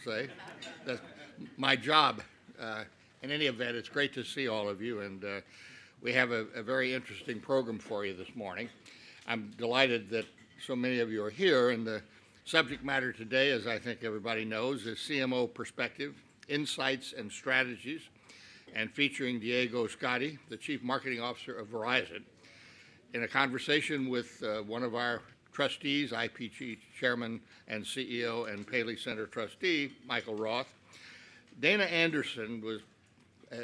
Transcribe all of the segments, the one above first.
say. That's my job. In any event, it's great to see all of you, and we have a very interesting program for you this morning. I'm delighted that so many of you are here, and the subject matter today, as I think everybody knows, is CMO perspective, insights and strategies, and featuring Diego Scotti, the Chief Marketing Officer of Verizon, in a conversation with one of our trustees, IPG Chairman and CEO and Paley Center trustee, Michael Roth. Dana Anderson was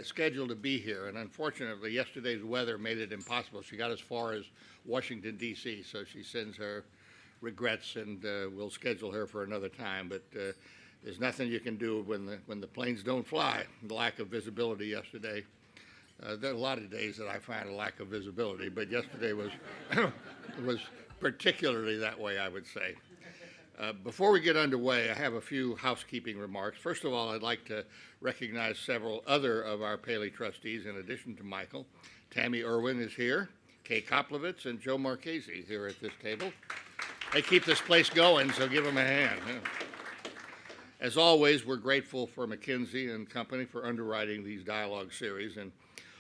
scheduled to be here, and unfortunately yesterday's weather made it impossible. She got as far as Washington, D.C., so she sends her regrets, and we'll schedule her for another time. But there's nothing you can do when the planes don't fly. The lack of visibility yesterday. There are a lot of days that I find a lack of visibility, but yesterday was was particularly that way, I would say. Before we get underway, I have a few housekeeping remarks. First of all, I'd like to recognize several other of our Paley trustees in addition to Michael. Tammy Irwin is here, Kay Koplovitz, and Joe Marchese here at this table. They keep this place going, so give them a hand. As always, we're grateful for McKinsey and Company for underwriting these dialogue series. And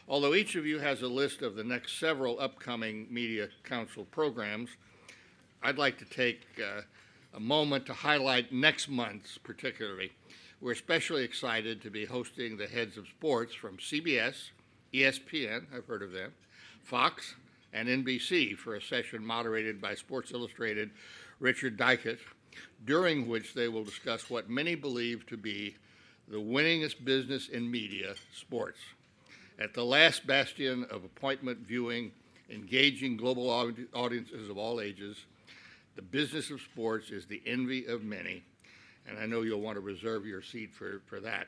although each of you has a list of the next several upcoming Media Council programs, I'd like to take a moment to highlight next month's particularly. We're especially excited to be hosting the heads of sports from CBS, ESPN, I've heard of them, Fox, and NBC for a session moderated by Sports Illustrated Richard Dykert, during which they will discuss what many believe to be the winningest business in media, sports. At the last bastion of appointment viewing, engaging global audiences of all ages, the business of sports is the envy of many, and I know you'll want to reserve your seat for that.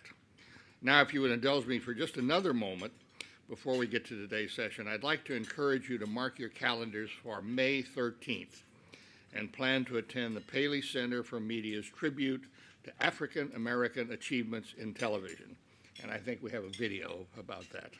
Now, if you would indulge me for just another moment before we get to today's session, I'd like to encourage you to mark your calendars for May 13th and plan to attend the Paley Center for Media's tribute to African American achievements in television. And I think we have a video about that.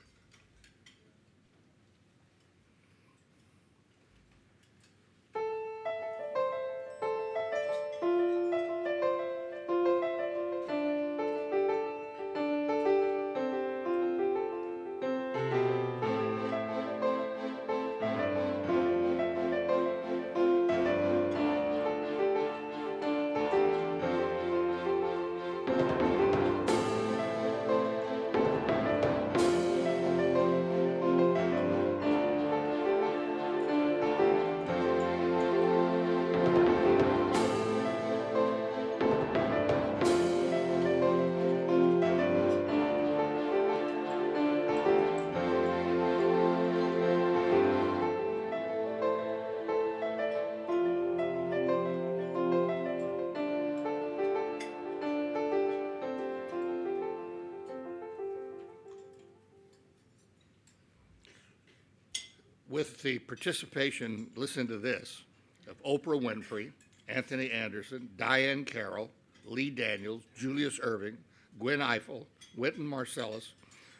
With the participation, listen to this, of Oprah Winfrey, Anthony Anderson, Diane Carroll, Lee Daniels, Julius Erving, Gwen Ifill, Wynton Marsalis,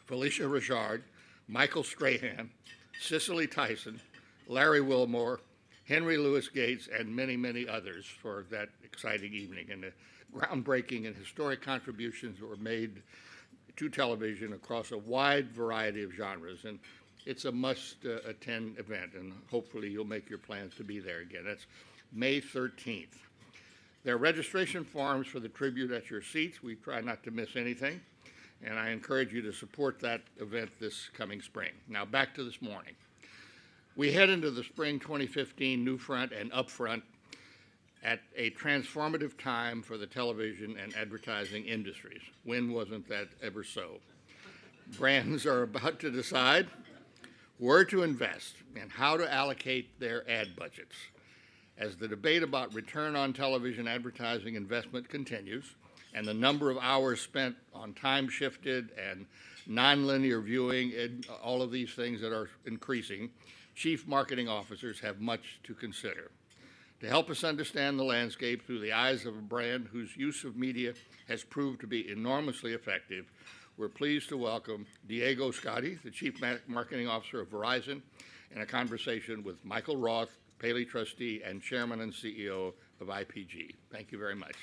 Felicia Richard, Michael Strahan, Cicely Tyson, Larry Wilmore, Henry Louis Gates, and many, many others for that exciting evening, and the groundbreaking and historic contributions that were made to television across a wide variety of genres. And it's a must-attend event, and hopefully you'll make your plans to be there again. That's May 13th. There are registration forms for the tribute at your seats. We try not to miss anything, and I encourage you to support that event this coming spring. Now, back to this morning. We head into the spring 2015 Newfront and Upfront at a transformative time for the television and advertising industries. When wasn't that ever so? Brands are about to decide where to invest and how to allocate their ad budgets. As the debate about return on television advertising investment continues, and the number of hours spent on time-shifted and nonlinear viewing, and all of these things that are increasing, chief marketing officers have much to consider. To help us understand the landscape through the eyes of a brand whose use of media has proved to be enormously effective, we're pleased to welcome Diego Scotti, the Chief Marketing Officer of Verizon, in a conversation with Michael Roth, Paley trustee and Chairman and CEO of IPG. Thank you very much.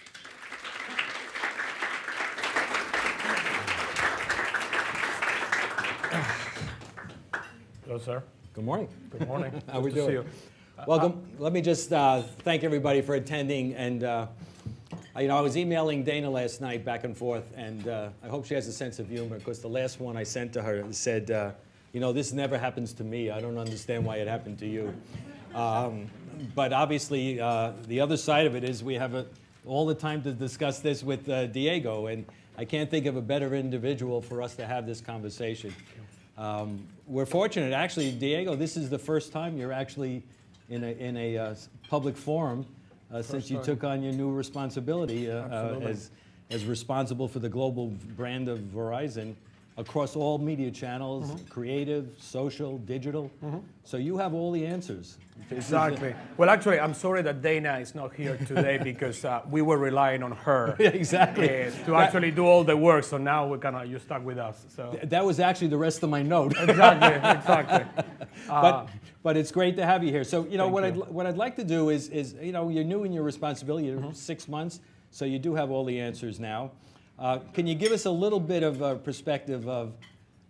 Hello, sir. Good morning. Good morning. How we Good to see doing? you. Welcome. Let me just thank everybody for attending. And I was emailing Dana last night back and forth, and I hope she has a sense of humor, because the last one I sent to her said, this never happens to me. I don't understand why it happened to you. But obviously, the other side of it is we have all the time to discuss this with Diego, and I can't think of a better individual for us to have this conversation. We're fortunate, actually, Diego, this is the first time you're actually in a public forum since you took on your new responsibility as responsible for the global brand of Verizon across all media channels, creative, social, digital. So you have all the answers. Exactly. Well, actually, I'm sorry that Dana is not here today because we were relying on her exactly to actually do all the work. So now you're stuck with us. So that was actually the rest of my note. Exactly. But it's great to have you here. So what I'd like to do is you're new in your responsibility. You're 6 months, so you do have all the answers now. Can you give us a little bit of a perspective of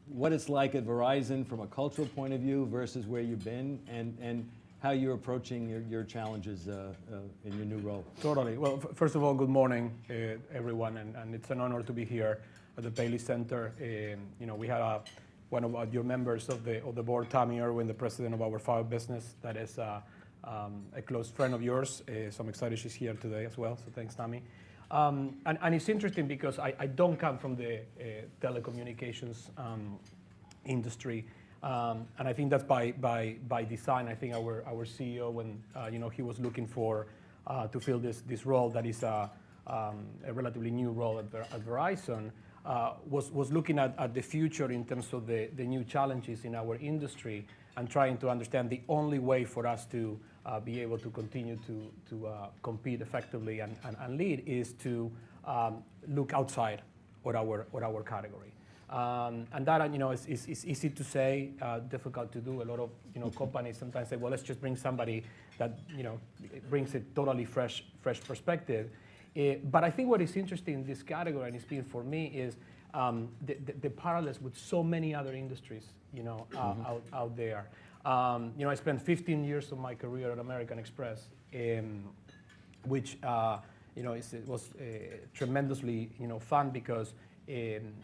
what it's like at Verizon from a cultural point of view versus where you've been, and how you're approaching your challenges in your new role? Totally. Well, first of all, good morning, everyone, and it's an honor to be here at the Paley Center. We had one of your members of the board, Tammy Irwin, the president of our FiOS business, that is a close friend of yours. So I'm excited she's here today as well. So thanks, Tammy. And it's interesting because I don't come from the telecommunications industry, and I think that's by design. I think our CEO, when he was looking for to fill this role that is a relatively new role at Verizon, was looking at the future in terms of the new challenges in our industry, and trying to understand the only way for us to be able to continue to compete effectively and lead is to look outside of our category. And that is easy to say, difficult to do. A lot of companies sometimes say, well, let's just bring somebody that brings a totally fresh perspective. But I think what is interesting in this category, and it's been for me, is the parallels with so many other industries out there. I spent 15 years of my career at American Express, which was tremendously fun because in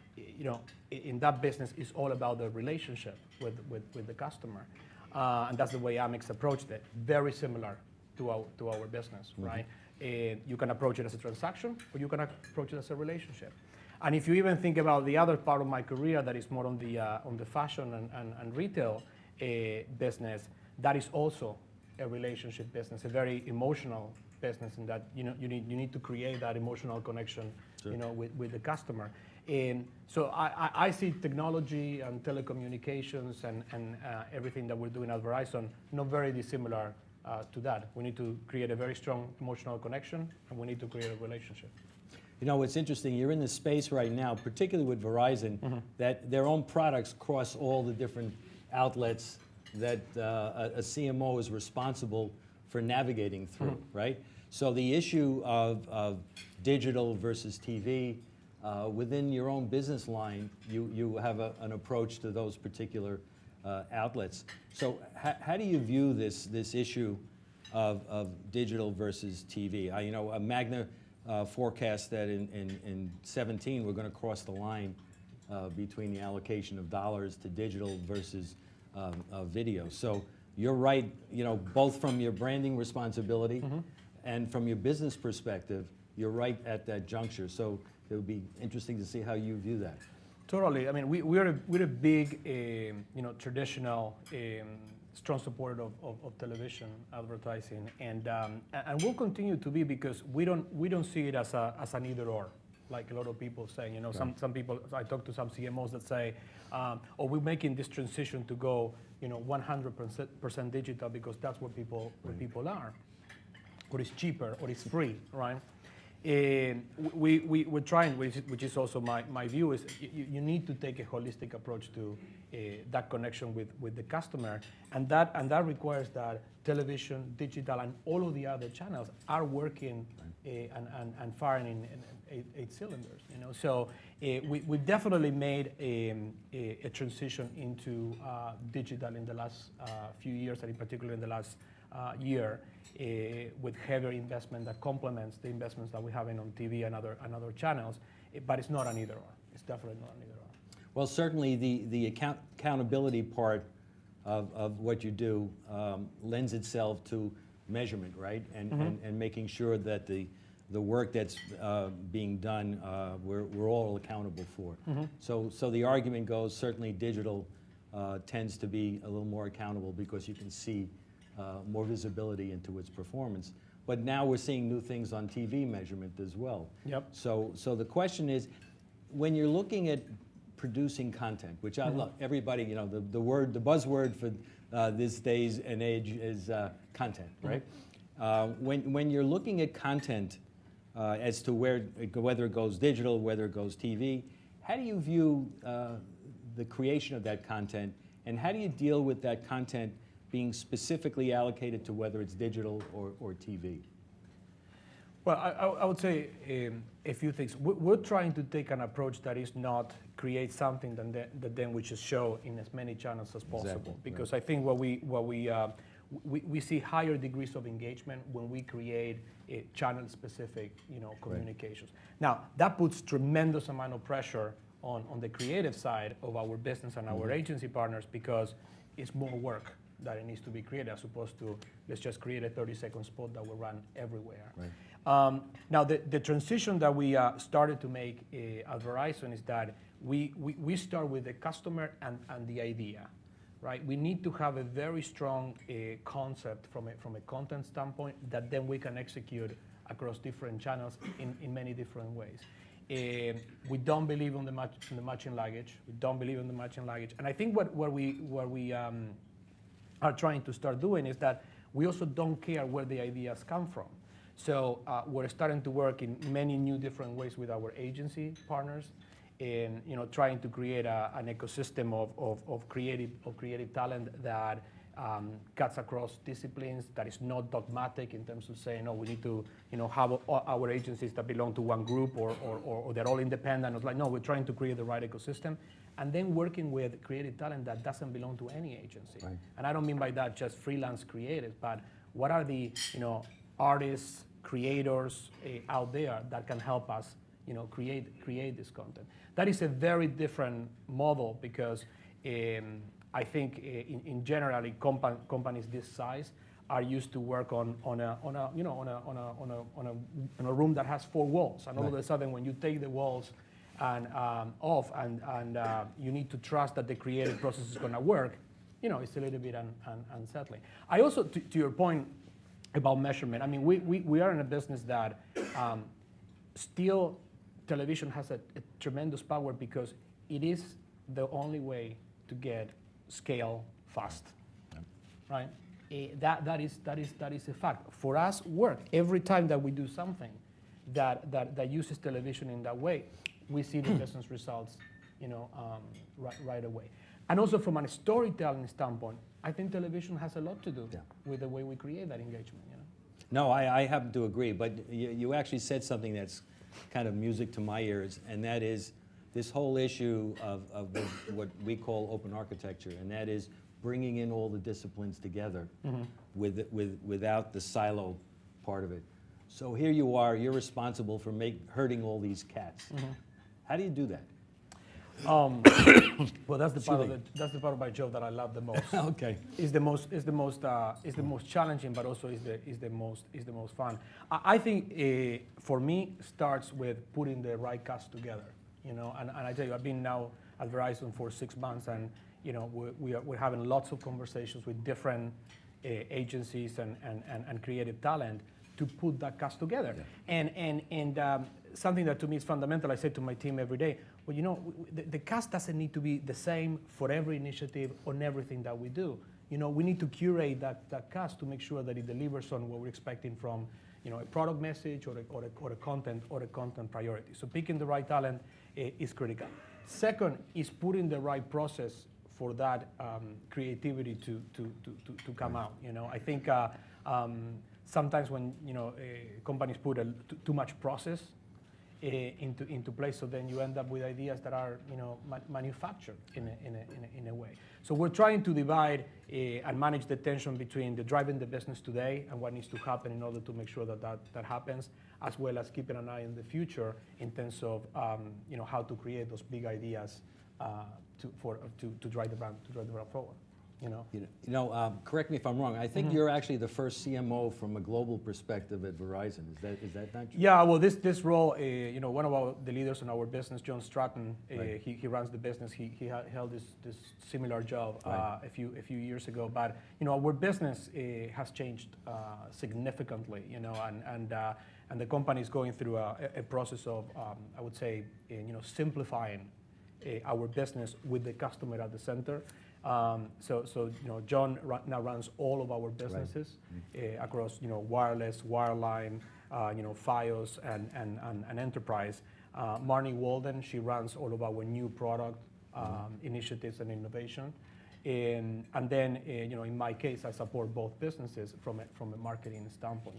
that business it's all about the relationship with the customer, and that's the way Amex approached it. Very similar to our business, right? You can approach it as a transaction, or you can approach it as a relationship. And if you even think about the other part of my career that is more on the fashion and retail business, that is also a relationship business, a very emotional business, in that you need to create that emotional connection, sure, with the customer. And so I see technology and telecommunications and everything that we're doing at Verizon not very dissimilar to that. We need to create a very strong emotional connection, and we need to create a relationship. It's interesting. You're in the space right now, particularly with Verizon, that their own products cross all the different outlets that a CMO is responsible for navigating through, right? So the issue of digital versus TV, within your own business line, you have an approach to those particular outlets. So how do you view this issue of digital versus TV? Magna forecast that in 17 we're going to cross the line between the allocation of dollars to digital versus video. So you're right, both from your branding responsibility and from your business perspective, you're right at that juncture. So it would be interesting to see how you view that. Totally. I mean, we're a big, traditional, strong supporter of television advertising, and we'll continue to be, because we don't see it as an either or, like a lot of people say. Some people, I talk to some CMOs that say, we're making this transition to go 100% digital because that's what people are, or it's cheaper, or it's free, right? We're trying, which is also my view, is you need to take a holistic approach to that connection with the customer, and that requires that television, digital, and all of the other channels are working and firing in eight cylinders. So we've definitely made a transition into digital in the last few years, and in particular in the last year, with heavier investment that complements the investments that we have on TV and other channels. But it's not an either/or. It's definitely not an either/or. Well, certainly the accountability part of what you do lends itself to measurement, right? And making sure that the work that's being done, we're all accountable for. So the argument goes, certainly digital tends to be a little more accountable because you can see more visibility into its performance. But now we're seeing new things on TV measurement as well. Yep. So the question is, when you're looking at producing content, which I love, everybody, the buzzword for these days and age is content, right? When you're looking at content as to whether it goes digital, whether it goes TV, how do you view the creation of that content, and how do you deal with that content being specifically allocated to whether it's digital or TV? Well, I would say a few things. We're trying to take an approach that is not create something that then we just show in as many channels as possible. Exactly, because I think what we see higher degrees of engagement when we create channel-specific, communications. Now that puts tremendous amount of pressure on the creative side of our business and our agency partners, because it's more work that it needs to be created as opposed to let's just create a 30-second spot that will run everywhere. Right. Now the transition that we started to make at Verizon is that we start with the customer and the idea, right? We need to have a very strong concept from a content standpoint that then we can execute across different channels in many different ways. We don't believe in the matching luggage. We don't believe in the matching luggage. And I think what we are trying to start doing is that we also don't care where the ideas come from. So we're starting to work in many new different ways with our agency partners, in trying to create an ecosystem of creative talent that cuts across disciplines, that is not dogmatic in terms of saying, we need to have our agencies that belong to one group or they're all independent. It's like, no, we're trying to create the right ecosystem, and then working with creative talent that doesn't belong to any agency. Right. And I don't mean by that just freelance creatives, but what are the artists, creators out there that can help us create this content. That is a very different model, because I think in generally companies this size are used to work on a room that has 4 walls, and all of a sudden when you take the walls and off and you need to trust that the creative process is going to work, it's a little bit unsettling. I also, to your point about measurement, I mean, we are in a business that still television has a tremendous power, because it is the only way to get scale fast, right? That is a fact. For us, work every time that we do something that uses television in that way, we see the business results, right away. And also from a storytelling standpoint, I think television has a lot to do with the way we create that engagement. No, I happen to agree, but you actually said something that's kind of music to my ears, and that is this whole issue of what we call open architecture, and that is bringing in all the disciplines together without the silo part of it. So here you are, you're responsible for herding all these cats. How do you do that? Well, that's the part of my job that I love the most. Okay. Is the most challenging, but also is the most fun. I think for me starts with putting the right cast together. And I tell you, I've been now at Verizon for 6 months, and we're having lots of conversations with different agencies and creative talent to put that cast together. And something that to me is fundamental, I say to my team every day, well, the cast doesn't need to be the same for every initiative on everything that we do. We need to curate that cast to make sure that it delivers on what we're expecting from a product message or a content priority. So picking the right talent is critical. Second is putting the right process for that creativity to come out. I think sometimes when companies put too much process into place, so then you end up with ideas that are manufactured in a way. So we're trying to divide and manage the tension between the driving the business today and what needs to happen in order to make sure that happens, as well as keeping an eye on the future in terms of how to create those big ideas to drive the brand forward. Correct me if I'm wrong. I think you're actually the first CMO from a global perspective at Verizon. Is that not true? Yeah, well, this role, one of the leaders in our business, John Stratton, right. He runs the business. He held this similar job right. a few years ago. But our business has changed significantly. And the company is going through a process of, I would say, simplifying our business with the customer at the center. So John now runs all of our businesses right. Across wireless, wireline, FiOS and enterprise. Marnie Walden, she runs all of our new product initiatives and innovation. And then in my case, I support both businesses from a marketing standpoint.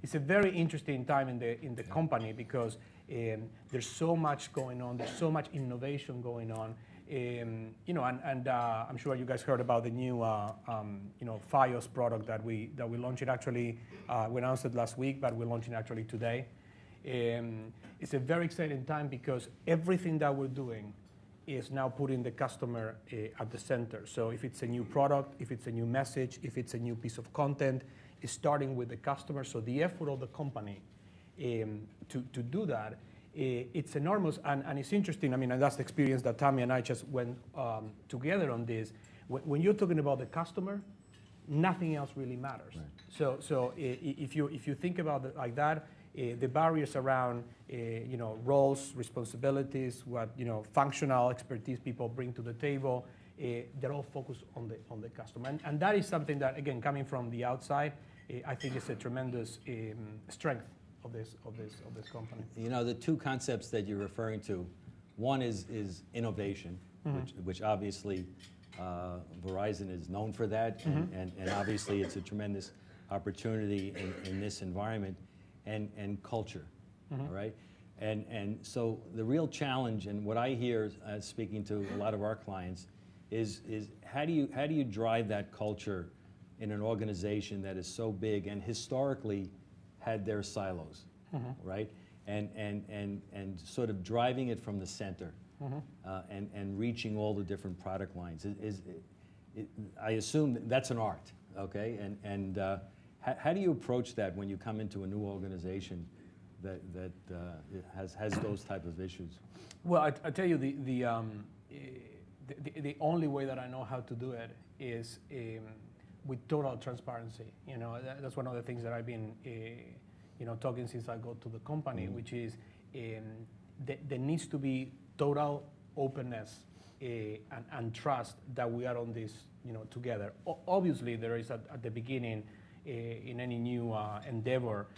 It's a very interesting time in the company because there's so much going on. There's so much innovation going on. And I'm sure you guys heard about the new FiOS product that we launched. It actually we announced it last week, but we're launching actually today. It's a very exciting time because everything that we're doing is now putting the customer at the center. So if it's a new product, if it's a new message, if it's a new piece of content, it's starting with the customer. So the effort of the company to do that. It's enormous, and it's interesting. I mean, and that's the experience that Tammy and I just went together on this. When you're talking about the customer, nothing else really matters. Right. So if you think about it like that, the barriers around roles, responsibilities, what functional expertise people bring to the table, they're all focused on the customer, and that is something that, again, coming from the outside, I think is a tremendous strength of this company. The two concepts that you're referring to, one is innovation, which obviously Verizon is known for that, and obviously it's a tremendous opportunity in this environment, and culture, all right? And so the real challenge, and what I hear speaking to a lot of our clients, is how do you drive that culture in an organization that is so big and historically had their silos, right? And sort of driving it from the center, and reaching all the different product lines. I assume that's an art, okay? And how do you approach that when you come into a new organization that has those type of issues? Well, I tell you, the only way that I know how to do it is with total transparency. That's one of the things that I've been talking since I got to the company, which is there needs to be total openness and trust that we are on this together. Obviously, there is at the beginning in any new endeavor,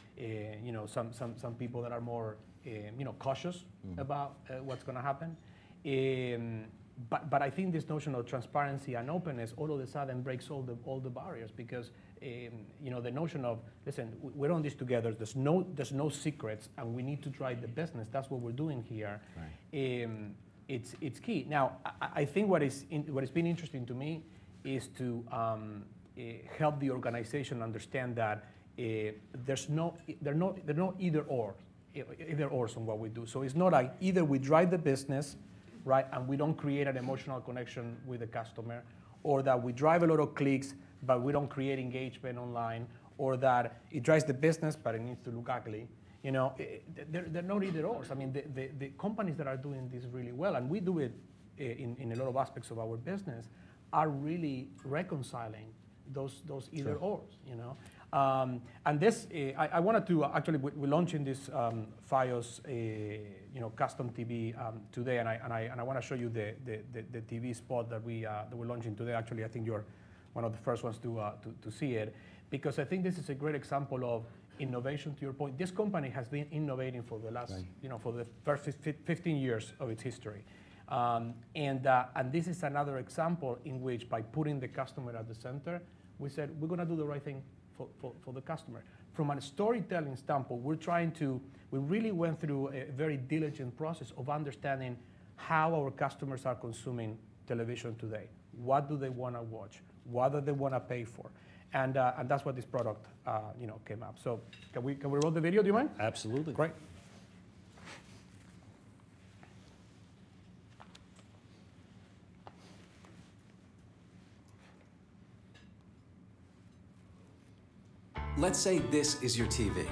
some people that are more cautious about what's going to happen. But I think this notion of transparency and openness all of a sudden breaks all the barriers, because the notion of, listen, we're on this together. There's no secrets, and we need to drive the business. That's what we're doing here. Right. It's key. Now, I think what has been interesting to me is to help the organization understand that there are no either ors on what we do. So it's not like either we drive the business, right, and we don't create an emotional connection with the customer, or that we drive a lot of clicks but we don't create engagement online, or that it drives the business but it needs to look ugly. They're not either ors. I mean, the companies that are doing this really well, and we do it in a lot of aspects of our business, are really reconciling those either ors. And this, I wanted to actually, we're launching this FiOS custom TV today, and I want to show you the TV spot that we're launching today. Actually, I think you're one of the first ones to see it, because I think this is a great example of innovation. To your point, this company has been innovating for the last, for the first 15 years of its history. And this is another example in which, by putting the customer at the center, we said we're going to do the right thing for the customer. From a storytelling standpoint, we really went through a very diligent process of understanding how our customers are consuming television today. What do they want to watch? What do they want to pay for? And that's what this product came up. So can we roll the video? Do you mind? Absolutely. Great. Let's say this is your TV,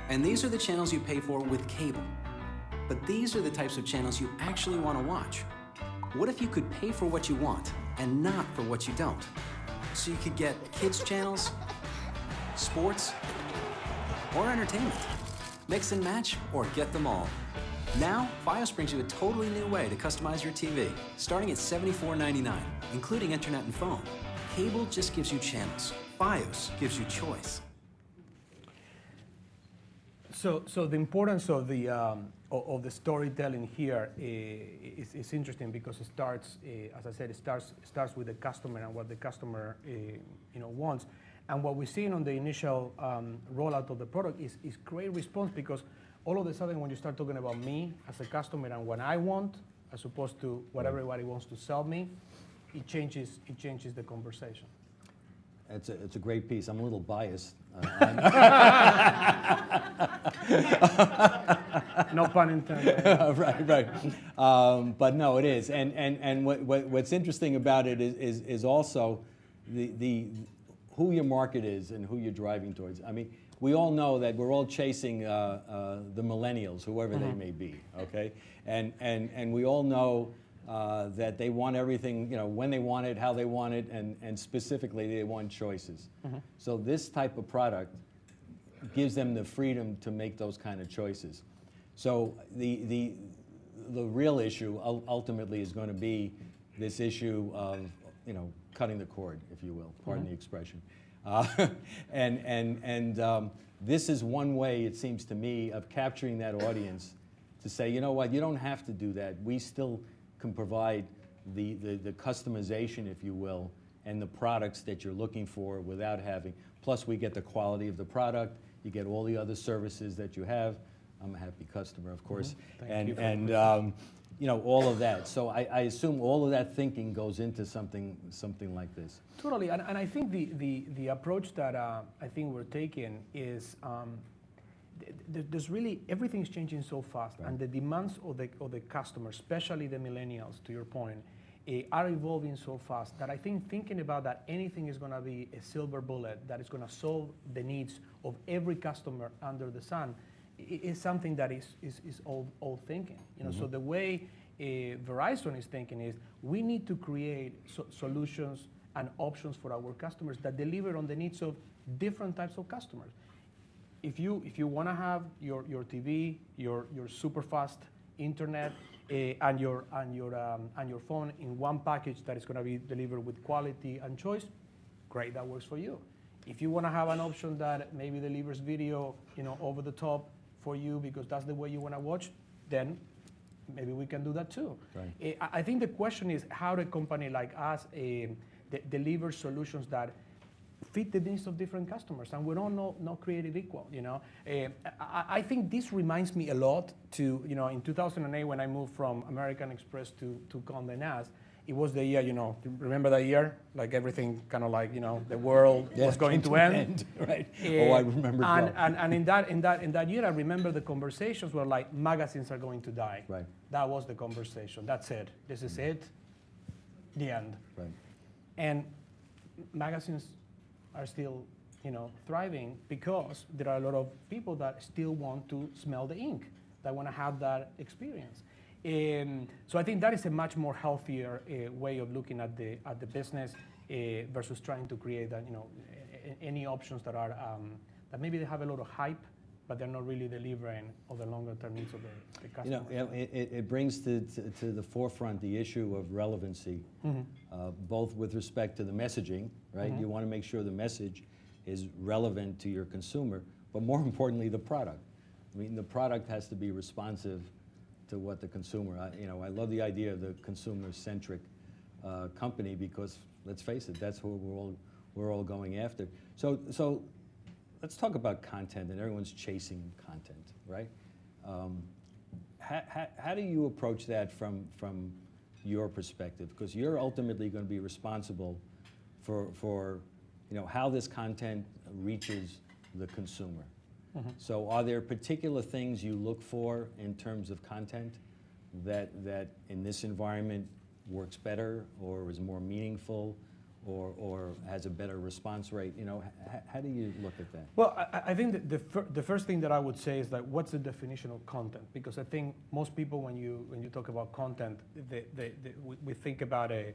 and these are the channels you pay for with cable. But these are the types of channels you actually want to watch. What if you could pay for what you want and not for what you don't? So you could get kids channels, sports, or entertainment. Mix and match or get them all. Now, FiOS brings you a totally new way to customize your TV, starting at $74.99, including internet and phone. Cable just gives you channels. FiOS gives you choice. So the importance of the storytelling here is interesting because it starts, as I said, it starts with the customer and what the customer wants. And what we're seeing on the initial rollout of the product is great response, because all of a sudden when you start talking about me as a customer and what I want, as opposed to what everybody wants to sell me, it changes the conversation. It's a great piece. I'm a little biased. No pun intended. Right. But no, it is. And what's interesting about it is also who your market is and who you're driving towards. I mean, we all know that we're all chasing the millennials, whoever they may be, okay? And we all know that they want everything, when they want it, how they want it, and specifically they want choices. So this type of product gives them the freedom to make those kind of choices. So the real issue ultimately is going to be this issue of cutting the cord, if you will, pardon the expression. This is one way, it seems to me, of capturing that audience to say, you know what, you don't have to do that. We still can provide the customization, if you will, and the products that you're looking for without having. Plus, we get the quality of the product. You get all the other services that you have. I'm a happy customer, of course, all of that. So I assume all of that thinking goes into something like this. Totally, and I think the approach that I think we're taking is there's really, everything's changing so fast, and the demands of the customer, especially the millennials, to your point, are evolving so fast that I think thinking about that anything is going to be a silver bullet that is going to solve the needs of every customer under the sun is something that is old thinking. So the way Verizon is thinking is we need to create solutions and options for our customers that deliver on the needs of different types of customers. If you want to have your TV, your super fast internet, and your phone in one package that is going to be delivered with quality and choice, great, that works for you. If you want to have an option that maybe delivers video, over the top for you because that's the way you want to watch, then maybe we can do that too. Right. I think the question is how a company like us delivers solutions that fit the needs of different customers, and we're all not created equal. I think this reminds me a lot to in 2008 when I moved from American Express to Condé Nast. It was the year, remember that year? Like everything kind of like, the world was going to end. Right. I remember well. And in that year, I remember the conversations were like, magazines are going to die. Right. That was the conversation. That's it. This is it. The end. Right. And magazines are still, thriving because there are a lot of people that still want to smell the ink, that want to have that experience. So I think that is a much more healthier way of looking at the business versus trying to create that, any options that are that maybe they have a lot of hype, but they're not really delivering on the longer term needs of the customer. It brings to the forefront the issue of relevancy, both with respect to the messaging, right? You want to make sure the message is relevant to your consumer, but more importantly, the product. I mean, the product has to be responsive to what the consumer, I love the idea of the consumer-centric company because, let's face it, that's who we're all going after. So let's talk about content, and everyone's chasing content, right? How do you approach that from your perspective? Because you're ultimately going to be responsible for how this content reaches the consumer. Mm-hmm. So are there particular things you look for in terms of content that in this environment works better or is more meaningful or has a better response rate? How do you look at that? Well, I think that the first thing that I would say is that what's the definition of content? Because I think most people, when you talk about content, we think about a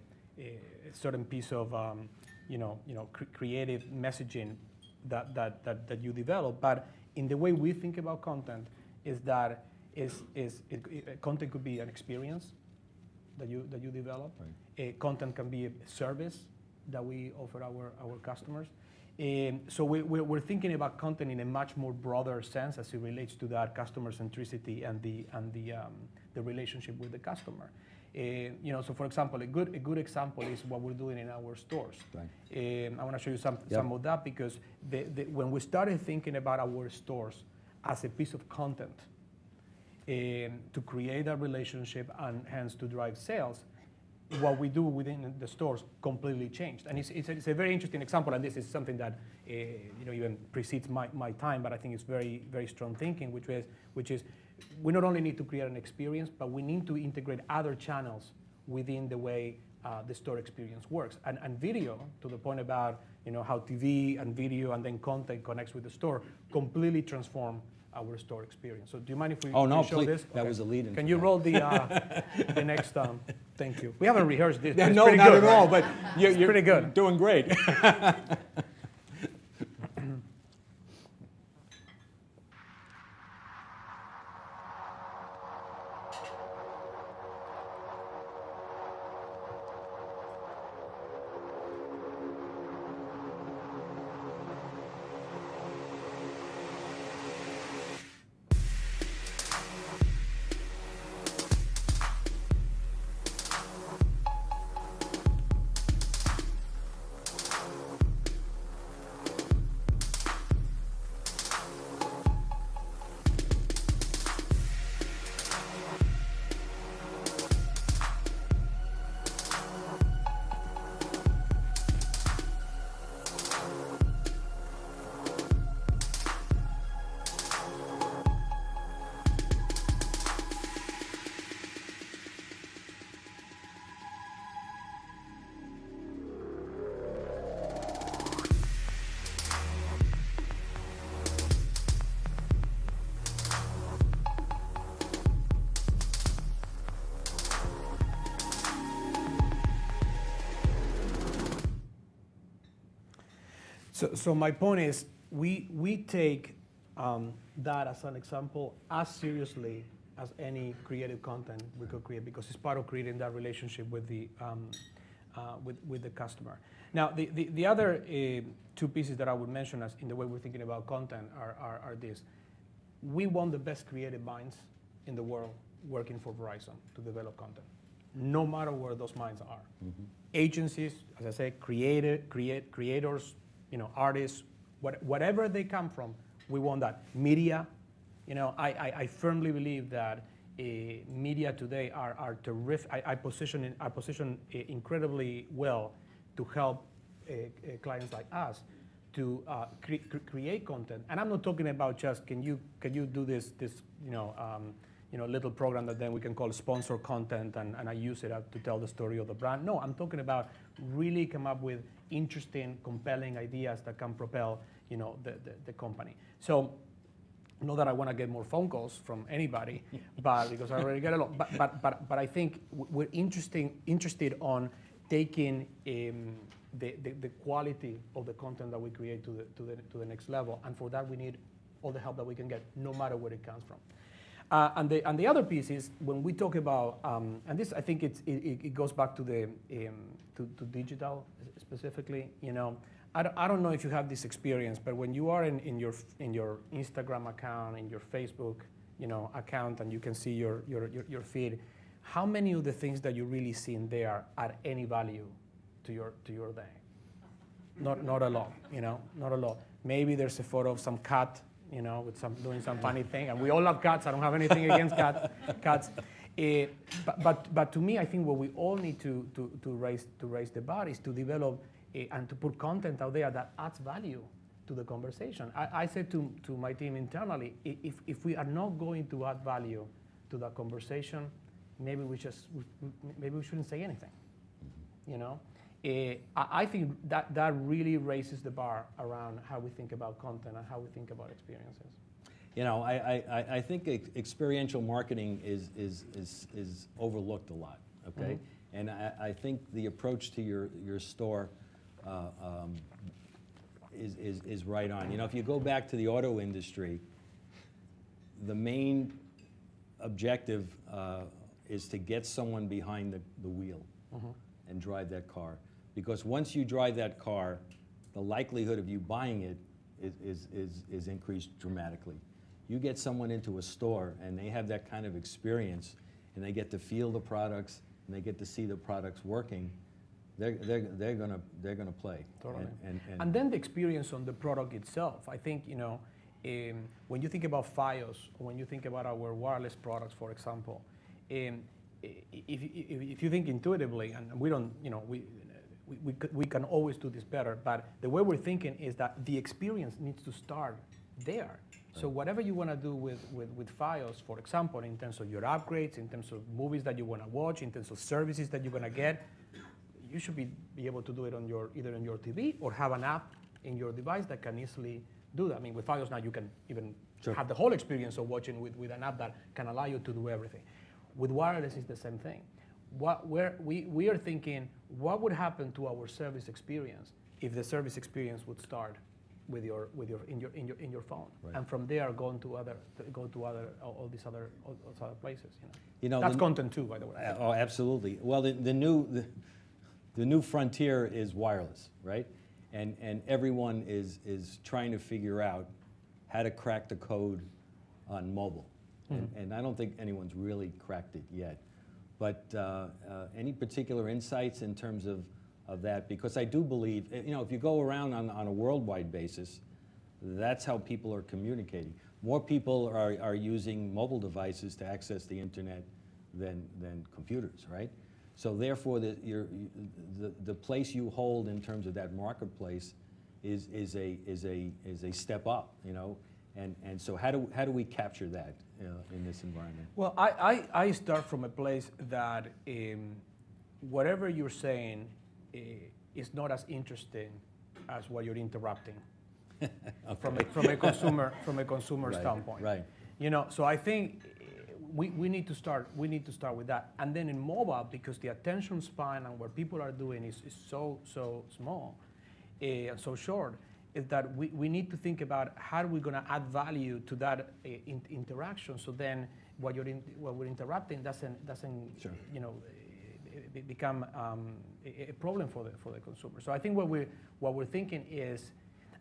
certain piece of creative messaging that you develop. But in the way we think about content is that content could be an experience that you develop. Right. Content can be a service that we offer our customers. So we're thinking about content in a much more broader sense as it relates to that customer centricity and the relationship with the customer. So for example, a good example is what we're doing in our stores. Right. I want to show you some of that, because when we started thinking about our stores as a piece of content to create a relationship and hence to drive sales, what we do within the stores completely changed. And it's a very interesting example, and this is something that even precedes my time, but I think it's very, very strong thinking, which is we not only need to create an experience, but we need to integrate other channels within the way the store experience works. And video, to the point about how TV and video and then content connects with the store, completely transform our store experience. So do you mind if we show please. this? That was a lead-in. Can you roll the next? Thank you. We haven't rehearsed this. No, not good, at all. Right? But you're pretty good. Doing great. So my point is, we take that as an example as seriously as any creative content we could create, because it's part of creating that relationship with the customer. Now, the other two pieces that I would mention as in the way we're thinking about content are this. We want the best creative minds in the world working for Verizon to develop content, no matter where those minds are. Mm-hmm. Agencies, as I say, creators, artists, whatever they come from, we want that. Media, I firmly believe that media today are terrific. I position incredibly well to help clients like us to create content. And I'm not talking about just can you do this little program that then we can call sponsor content and I use it to tell the story of the brand. No, I'm talking about really come up with interesting, compelling ideas that can propel the company. So not that I want to get more phone calls from anybody, but because I already get a lot. But I think we're interested on taking the quality of the content that we create to the next level, and for that we need all the help that we can get, no matter where it comes from. And the other piece is when we talk about, and this I think it goes back to to digital specifically. I don't know if you have this experience, but when you are in your Instagram account, in your Facebook account, and you can see your feed, how many of the things that you really see in there add any value to your day? not a lot, not a lot. Maybe there's a photo of some cat, with doing some funny thing, and we all love cats. I don't have anything against cats. But to me, I think what we all need to raise the bar is to develop and to put content out there that adds value to the conversation. I said to my team internally, if we are not going to add value to that conversation, maybe we shouldn't say anything. I think that really raises the bar around how we think about content and how we think about experiences. I think experiential marketing is overlooked a lot. Okay, and I think the approach to your store is right on. If you go back to the auto industry, the main objective is to get someone behind the wheel and drive that car. Because once you drive that car, the likelihood of you buying it is increased dramatically. You get someone into a store and they have that kind of experience and they get to feel the products and they get to see the products working, they're gonna play. Totally. And then the experience on the product itself. I think when you think about FiOS, or when you think about our wireless products, for example, if you think intuitively, and we don't, we can always do this better, but the way we're thinking is that the experience needs to start there. So whatever you want to do with FiOS, for example, in terms of your upgrades, in terms of movies that you want to watch, in terms of services that you're going to get, you should be able to do it on either on your TV or have an app in your device that can easily do that. I mean, with FiOS now you can even have the whole experience of watching with an app that can allow you to do everything. With wireless, it's the same thing. We are thinking, what would happen to our service experience if the service experience would start in your phone, and from there go to all these other places. That's content too, by the way. Oh, absolutely. Well, the new frontier is wireless, right? And everyone is trying to figure out how to crack the code on mobile. And I don't think anyone's really cracked it yet. But any particular insights in terms of that? Because I do believe, if you go around on a worldwide basis, that's how people are communicating. More people are using mobile devices to access the internet than computers, right? So therefore, the place you hold in terms of that marketplace is a step up, And so how do we capture that in this environment? Well, I start from a place that whatever you're saying is not as interesting as what you're interrupting. Okay. from a consumer standpoint. Right. So I think we need to start with that. And then in mobile, because the attention span and what people are doing is so small and so short, is that we need to think about how are we going to add value to that interaction. So then what we're interrupting doesn't sure. Become a problem for the consumer. So I think what we're thinking is,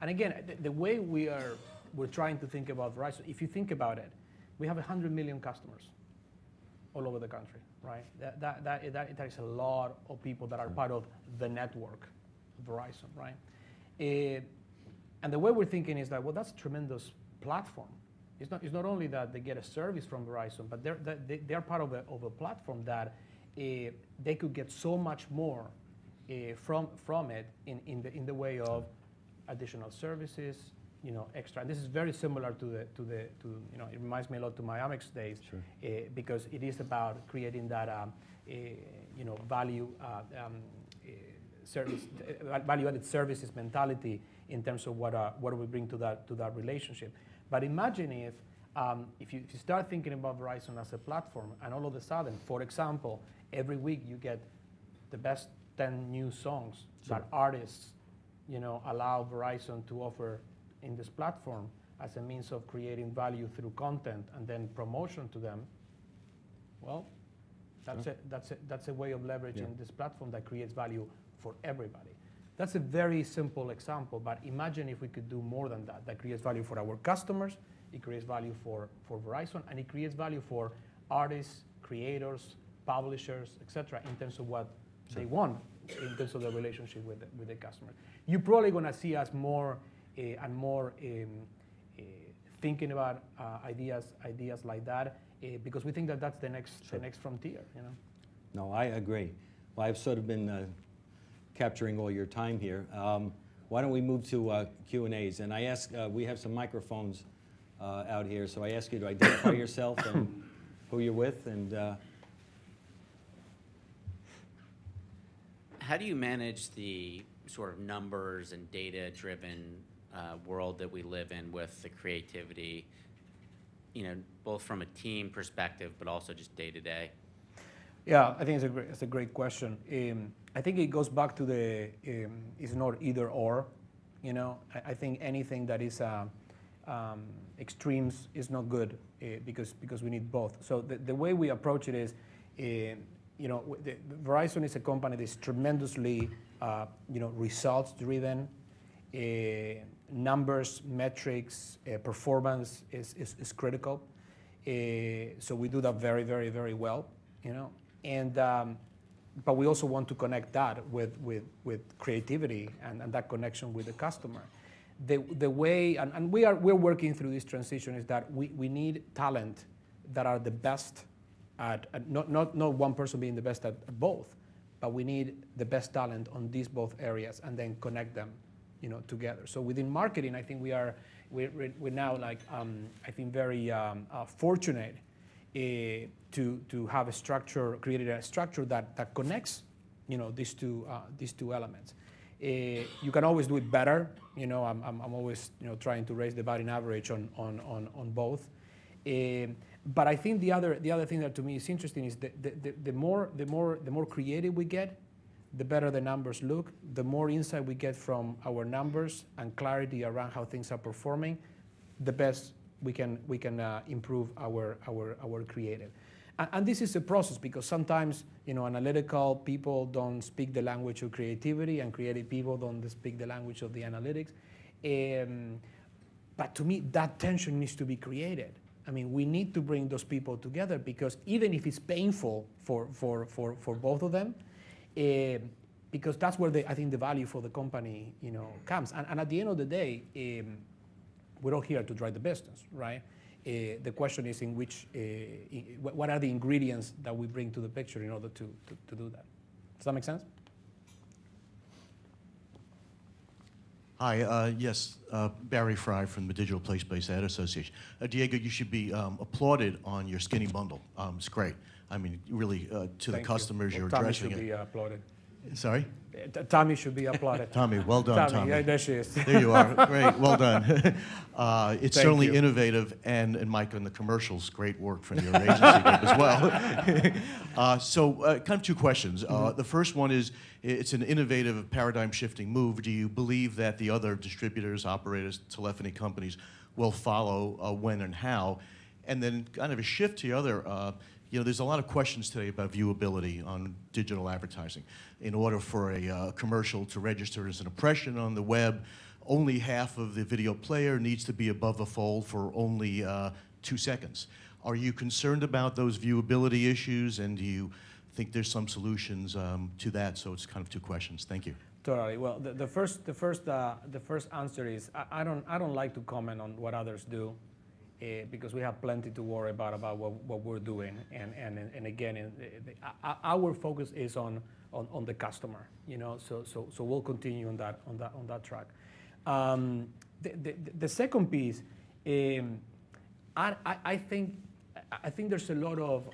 and again, the way we're trying to think about Verizon. If you think about it, we have 100 million customers all over the country, right? That is a lot of people that are part of the network, Verizon, right? And the way we're thinking is that, well, that's a tremendous platform. It's not only that they get a service from Verizon, but they're part of a platform that they could get so much more from it in the way of additional services, extra. And this is very similar to it reminds me a lot to my Amex days, sure. Because it is about creating that value-added services mentality in terms of what do we bring to that relationship. But imagine if you start thinking about Verizon as a platform, and all of a sudden, for example, every week you get the best 10 new songs sure. that artists allow Verizon to offer in this platform as a means of creating value through content and then promotion to them. Well, that's a way of leveraging this platform that creates value for everybody. That's a very simple example, but imagine if we could do more than that. That creates value for our customers, it creates value for Verizon, and it creates value for artists, creators, publishers, etc. in terms of what sure. they want in terms of the relationship with the customer. You're probably going to see us more and more thinking about ideas like that because we think that that's the next frontier. You know. No, I agree. Well, I've sort of been capturing all your time here. Why don't we move to Q&As? And I ask, we have some microphones out here, so I ask you to identify yourself and who you're with. And how do you manage the sort of numbers and data-driven world that we live in with the creativity, you know, both from a team perspective, but also just day to day? Yeah, I think it's a great question. I think it goes back to it's not either or. You know, I think anything that is extremes is not good because we need both. So the way we approach it is, you know, Verizon is a company that's tremendously, you know, results driven. Numbers, metrics, performance is critical. So we do that very, very, very well. You know. And but we also want to connect that with creativity and that connection with the customer. The way and we're working through this transition is that we need talent that are the best at not one person being the best at both, but we need the best talent on these both areas and then connect them, you know, together. So within marketing, I think we're now like I think very fortunate. To have a structure, created a structure that connects, you know, these two elements. You can always do it better. You know, I'm always, you know, trying to raise the batting average on both. But I think the other thing that to me is interesting is the more creative we get, the better the numbers look. The more insight we get from our numbers and clarity around how things are performing, the best we can improve our creative. And this is a process because sometimes, you know, analytical people don't speak the language of creativity and creative people don't speak the language of the analytics. But to me, that tension needs to be created. I mean, we need to bring those people together because even if it's painful for both of them, because that's where I think the value for the company, you know, comes. And at the end of the day, we're all here to drive the business, right? The question is what are the ingredients that we bring to the picture in order to do that? Does that make sense? Hi, yes, Barry Fry from the Digital Place-Based Ad Association. Diego, you should be applauded on your skinny bundle. It's great. I mean, really, to the customers, you're addressing it. Tommy should be applauded. Sorry? Tommy should be applauded. Tommy, well done, Tommy. Yeah, there she is. There you are. Great, well done. It's Thank certainly you. innovative, and Mike on the commercials, great work from your agency as well. So, kind of two questions. The first one is, it's an innovative, paradigm-shifting move. Do you believe that the other distributors, operators, telephony companies will follow when and how? And then kind of a shift to the other, you know, there's a lot of questions today about viewability on digital advertising. In order for a commercial to register as an impression on the web, only half of the video player needs to be above the fold for only 2 seconds. Are you concerned about those viewability issues, and do you think there's some solutions to that? So it's kind of two questions. Thank you. Totally. Well, the first answer is I don't like to comment on what others do. Because we have plenty to worry about what we're doing, and again, our focus is on the customer, you know. So we'll continue on that track. The second piece, I think there's a lot of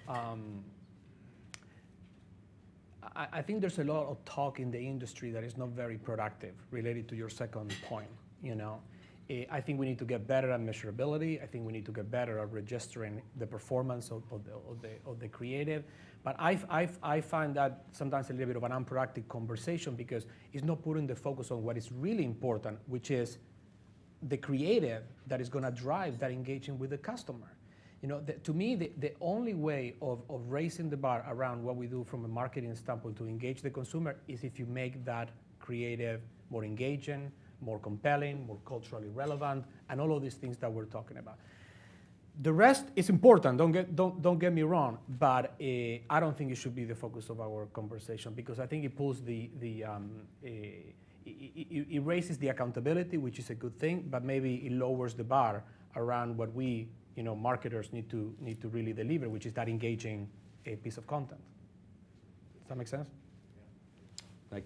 I think there's a lot of talk in the industry that is not very productive related to your second point, you know. I think we need to get better at measurability. I think we need to get better at registering the performance of the creative. But I find that sometimes a little bit of an unproductive conversation because it's not putting the focus on what is really important, which is the creative that is going to drive that engagement with the customer. You know, to me, the only way of raising the bar around what we do from a marketing standpoint to engage the consumer is if you make that creative more engaging, more compelling, more culturally relevant, and all of these things that we're talking about. The rest is important. Don't get me wrong, but I don't think it should be the focus of our conversation because I think it pulls it raises the accountability, which is a good thing, but maybe it lowers the bar around what we, marketers need to really deliver, which is that engaging a piece of content. Does that make sense?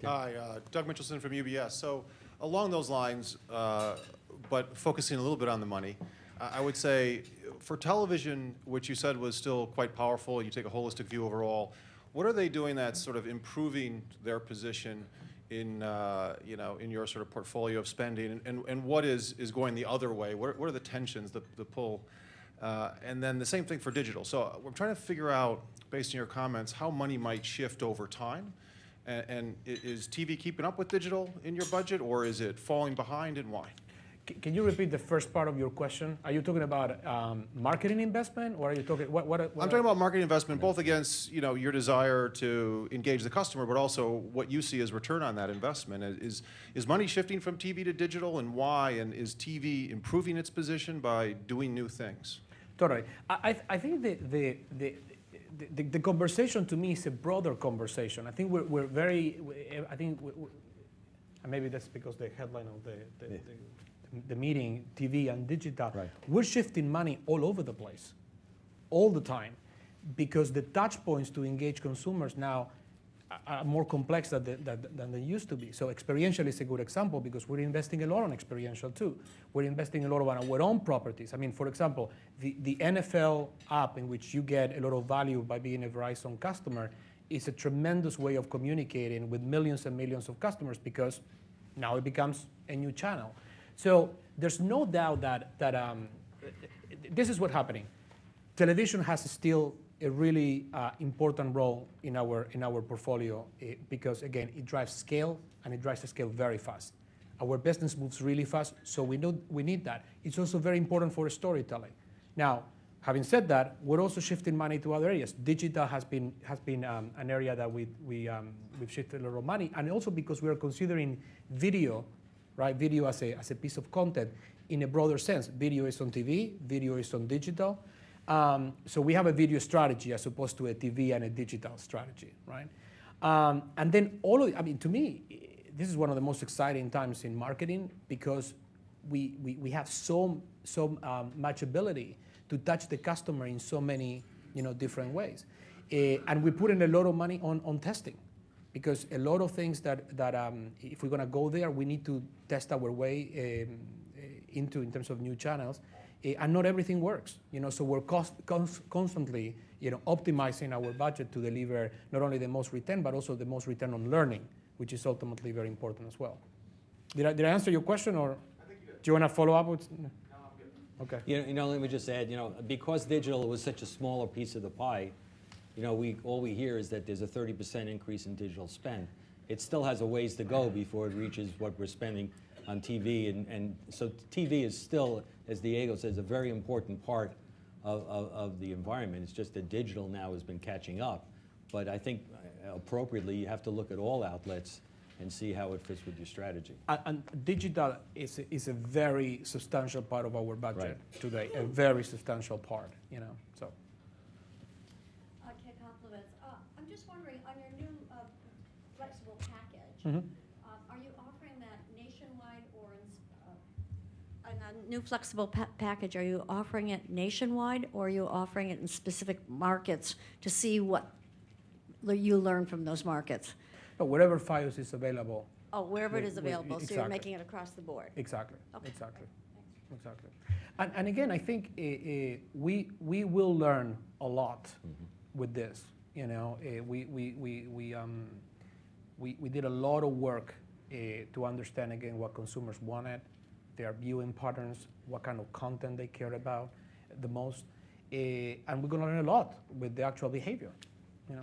Hi, Doug Mitchelson from UBS. So along those lines, but focusing a little bit on the money, I would say for television, which you said was still quite powerful, you take a holistic view overall, what are they doing that's sort of improving their position in, in your sort of portfolio of spending, and what is going the other way? What are the tensions, the pull? And then the same thing for digital. So we're trying to figure out, based on your comments, how money might shift over time. And is TV keeping up with digital in your budget, or is it falling behind, and why? Can you repeat the first part of your question? Are you talking about marketing investment, or are you talking what I'm talking about marketing investment, both against your desire to engage the customer, but also what you see as return on that investment. Is money shifting from TV to digital, and why? And is TV improving its position by doing new things? Totally. I think the conversation to me is a broader conversation. I think we're very. And maybe that's because the headline of the meeting, TV and digital, right. We're shifting money all over the place, all the time, because the touch points to engage consumers now are more complex than they used to be. So experiential is a good example because we're investing a lot on experiential too. We're investing a lot on our own properties. I mean, for example, the NFL app, in which you get a lot of value by being a Verizon customer, is a tremendous way of communicating with millions and millions of customers because now it becomes a new channel. So there's no doubt that this is what's happening. Television has still a really important role in our portfolio because, again, it drives scale, and it drives the scale very fast. Our business moves really fast, so we need that. It's also very important for storytelling. Now, having said that, we're also shifting money to other areas. Digital has been an area that we've shifted a lot of money, and also because we are considering video, right? Video as a piece of content in a broader sense. Video is on TV, video is on digital. So we have a video strategy as opposed to a TV and a digital strategy, right? And then to me, this is one of the most exciting times in marketing because we have so much ability to touch the customer in so many different ways. And we put in a lot of money on testing because a lot of things that if we're going to go there, we need to test our way into in terms of new channels. And not everything works, so we're constantly, optimizing our budget to deliver not only the most return, but also the most return on learning, which is ultimately very important as well. Did I answer your question, or I think you did. do you want to follow up with? No, I'm good. Okay. Let me just add, because digital was such a smaller piece of the pie, all we hear is that there's a 30% increase in digital spend. It still has a ways to go before it reaches what we're spending on TV, and so TV is still, as Diego says, a very important part of the environment. It's just that digital now has been catching up. But I think appropriately, you have to look at all outlets and see how it fits with your strategy. And digital is a very substantial part of our budget today, a very substantial part, so. Okay, compliments. I'm just wondering, on your new flexible package, Mm-hmm. are you offering that nationwide or on a new flexible package, are you offering it nationwide or are you offering it in specific markets to see what you learn from those markets? But wherever FiOS is available. Oh, wherever it is available, so you're exactly. making it across the board. Exactly. Okay. Exactly. Exactly. And again, I think we will learn a lot with this. We did a lot of work to understand again what consumers wanted, their viewing patterns, what kind of content they care about the most, and we're going to learn a lot with the actual behavior. So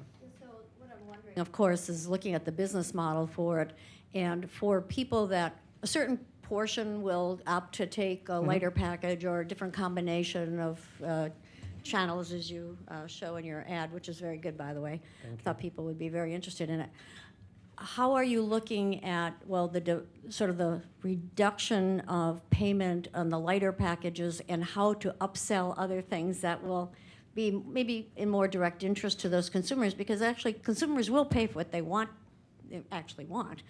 what I'm wondering, of course, is looking at the business model for it, and for people that a certain portion will opt to take a lighter package or a different combination of channels, as you show in your ad, which is very good, by the way. I thought people would be very interested in it. how are you looking at, well, sort of the reduction of payment on the lighter packages and how to upsell other things that will be maybe in more direct interest to those consumers? Because actually consumers will pay for what they actually want,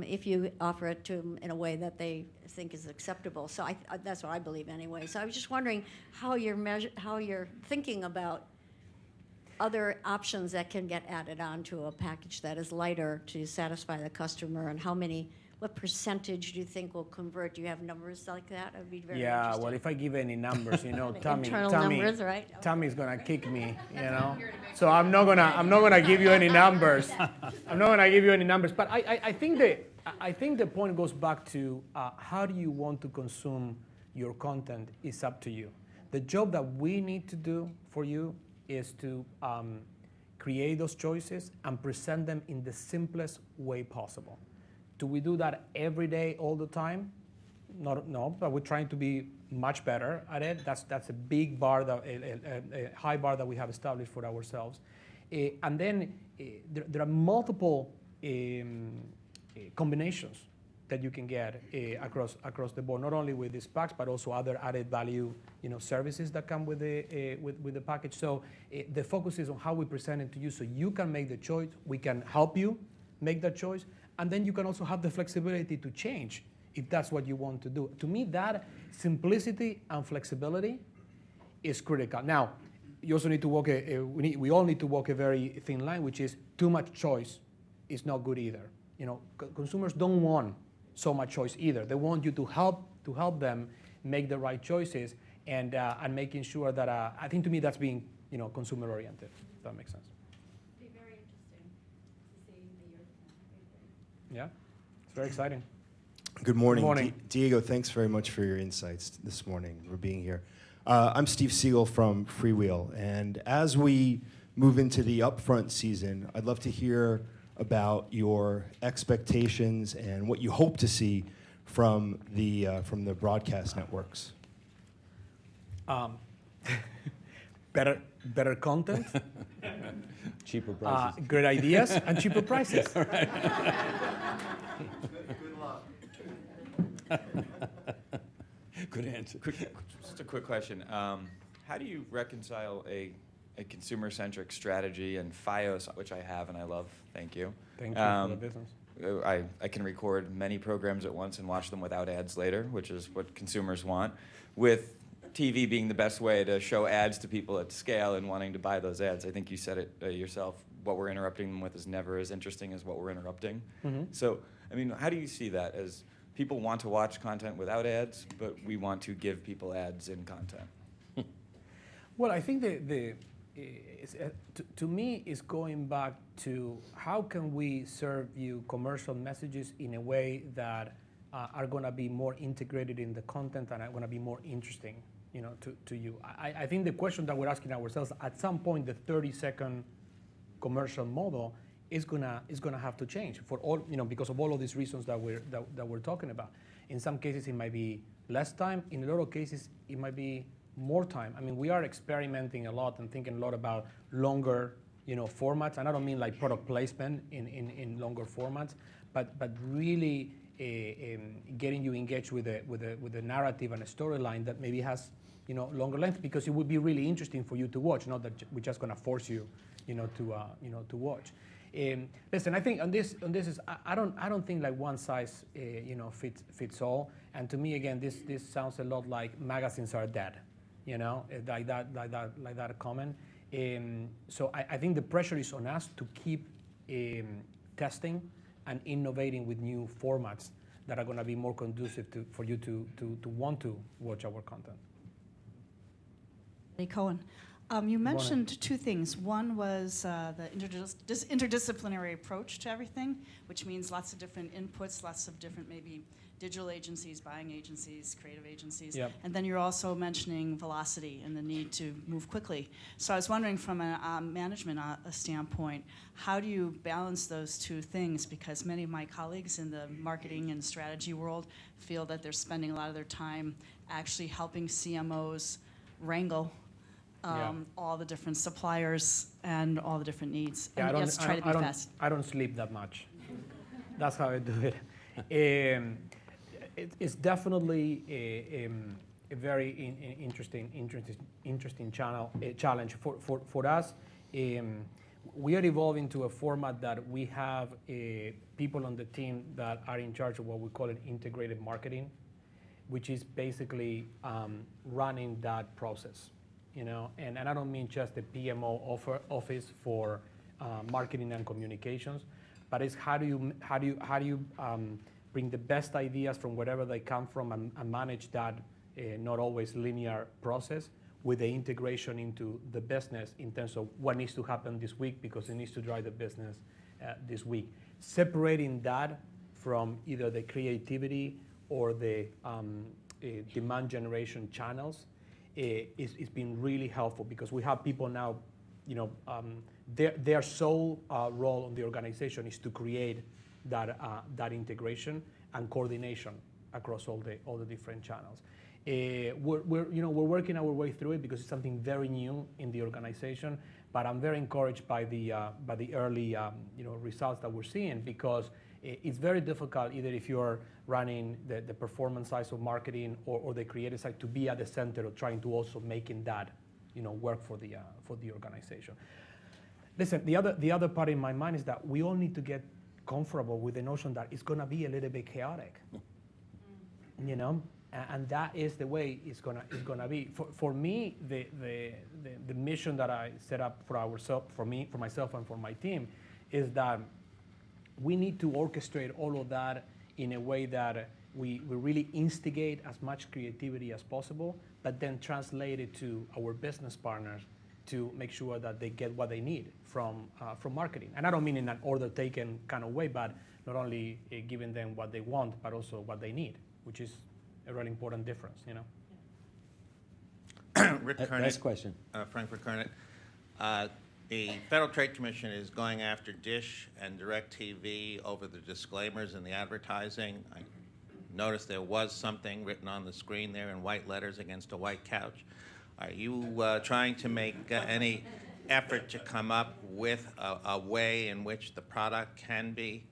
if you offer it to them in a way that they think is acceptable. So that's what I believe anyway. So I was just wondering how you're thinking about other options that can get added onto a package that is lighter to satisfy the customer, and what percentage do you think will convert? Do you have numbers like that? I'd be very interested. Well, if I give any numbers, Tommy, Internal numbers, right? Tommy's gonna kick me, So I'm not gonna give you any numbers. I'm not gonna give you any numbers. But I think the point goes back to how do you want to consume your content is up to you. The job that we need to do for you is to create those choices and present them in the simplest way possible. Do we do that every day, all the time? No, but we're trying to be much better at it. That's a big bar, a high bar that we have established for ourselves. And then there are multiple combinations that you can get across the board, not only with these packs, but also other added value, services that come with the package. So the focus is on how we present it to you, so you can make the choice. We can help you make that choice, and then you can also have the flexibility to change if that's what you want to do. To me, that simplicity and flexibility is critical. Now, you also need to walk we all need to walk a very thin line, which is too much choice is not good either. Consumers don't want so much choice either. They want you to help them make the right choices, and making sure that I think to me that's being consumer oriented. If that makes sense. It'd be very interesting to see Yeah, it's very exciting. Good morning. Good morning. Diego, thanks very much for your insights this morning, for being here. I'm Steve Siegel from Freewheel, and as we move into the upfront season, I'd love to hear about your expectations and what you hope to see from the broadcast networks. Better content, Cheaper prices. great ideas, and cheaper prices. Good answer. Just a quick question. How do you reconcile a consumer-centric strategy and FiOS, which I have and I love, thank you. Thank you for the business. I can record many programs at once and watch them without ads later, which is what consumers want, with TV being the best way to show ads to people at scale and wanting to buy those ads. I think you said it yourself. What we're interrupting them with is never as interesting as what we're interrupting. Mm-hmm. So, how do you see that? As people want to watch content without ads, but we want to give people ads in content? Well, I think to me, it's going back to how can we serve you commercial messages in a way that are going to be more integrated in the content and are going to be more interesting, to you. I think the question that we're asking ourselves, at some point, the 30-second commercial model is gonna have to change for all, because of all of these reasons that we're talking about. In some cases, it might be less time. In a lot of cases, it might be more time. We are experimenting a lot and thinking a lot about longer, formats. And I don't mean like product placement in longer formats, but really getting you engaged with a narrative and a storyline that maybe has, longer length, because it would be really interesting for you to watch, not that we're just going to force you, to watch. Listen, I think on this is I don't think like one size fits all. And to me, again, this sounds a lot like magazines are dead, like that comment. So I think the pressure is on us to keep testing and innovating with new formats that are going to be more conducive for you to want to watch our content. Hey, Cohen. You mentioned two things. One was the interdisciplinary approach to everything, which means lots of different inputs, lots of different maybe digital agencies, buying agencies, creative agencies. Yep. And then you're also mentioning velocity and the need to move quickly. So I was wondering from a management standpoint, how do you balance those two things? Because many of my colleagues in the marketing and strategy world feel that they're spending a lot of their time actually helping CMOs wrangle all the different suppliers and all the different needs. And yes, try to be fast. I don't sleep that much. That's how I do it. It's definitely a very interesting challenge for us. We are evolving to a format that we have people on the team that are in charge of what we call an integrated marketing, which is basically running that process, you know. And I don't mean just the PMO office for marketing and communications, but it's how do you bring the best ideas from wherever they come from and manage that not always linear process with the integration into the business in terms of what needs to happen this week because it needs to drive the business this week. Separating that from either the creativity or the demand generation channels is been really helpful because we have people now, you know, their sole role in the organization is to create that integration and coordination across all the different channels. We're working our way through it because it's something very new in the organization. But I'm very encouraged by the early results that we're seeing because it's very difficult either if you're running the performance side of marketing or the creative side to be at the center of trying to also making that work for the organization. Listen, the other part in my mind is that we all need to get comfortable with the notion that it's going to be a little bit chaotic, you know. And that is the way it's gonna be. For me, the mission that I set up for myself and for my team, is that we need to orchestrate all of that in a way that we really instigate as much creativity as possible, but then translate it to our business partners to make sure that they get what they need from marketing. And I don't mean in an order taken kind of way, but not only giving them what they want, but also what they need, which is a really important difference, you know. Rick Kernick. Last question. Frankfurt Kernick. The Federal Trade Commission is going after Dish and DirecTV over the disclaimers in the advertising. I noticed there was something written on the screen there in white letters against a white couch. Are you trying to make any effort to come up with a way in which the product can be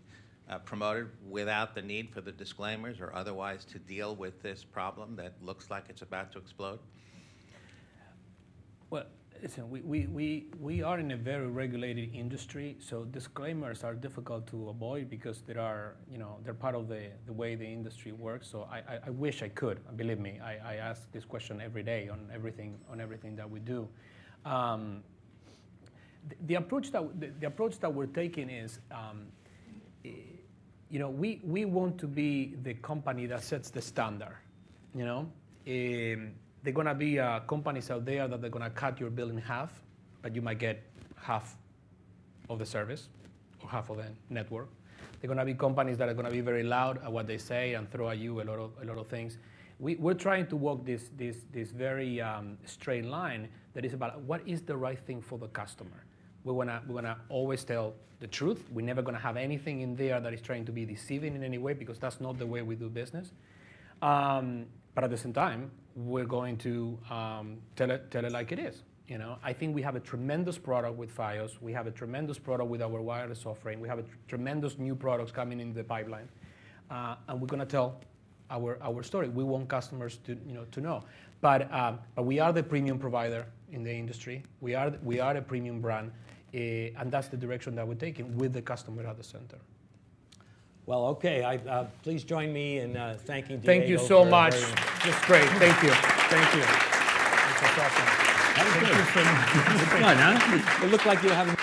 promoted without the need for the disclaimers or otherwise to deal with this problem that looks like it's about to explode? Well, listen, we are in a very regulated industry, so disclaimers are difficult to avoid because they're part of the way the industry works. So I wish I could. Believe me, I ask this question every day on everything that we do. The approach that we're taking is, we want to be the company that sets the standard. You know, there are going to be companies out there that they're going to cut your bill in half, but you might get half of the service or half of the network. There are going to be companies that are going to be very loud at what they say and throw at you a lot of things. We're trying to walk this very straight line that is about what is the right thing for the customer. We're gonna always tell the truth. We're never gonna have anything in there that is trying to be deceiving in any way because that's not the way we do business. But at the same time, we're going to tell it like it is. You know, I think we have a tremendous product with FiOS. We have a tremendous product with our wireless offering. We have a tremendous new products coming in the pipeline, and we're gonna tell our story. We want customers to know. But we are the premium provider in the industry. We are a premium brand. And that's the direction that we're taking with the customer at the center. Well, okay. Please join me in thanking Diego. Thank you so much. It's great. Thank you. Thank you. That's awesome. That was good. It was fun, huh? It looked like you were having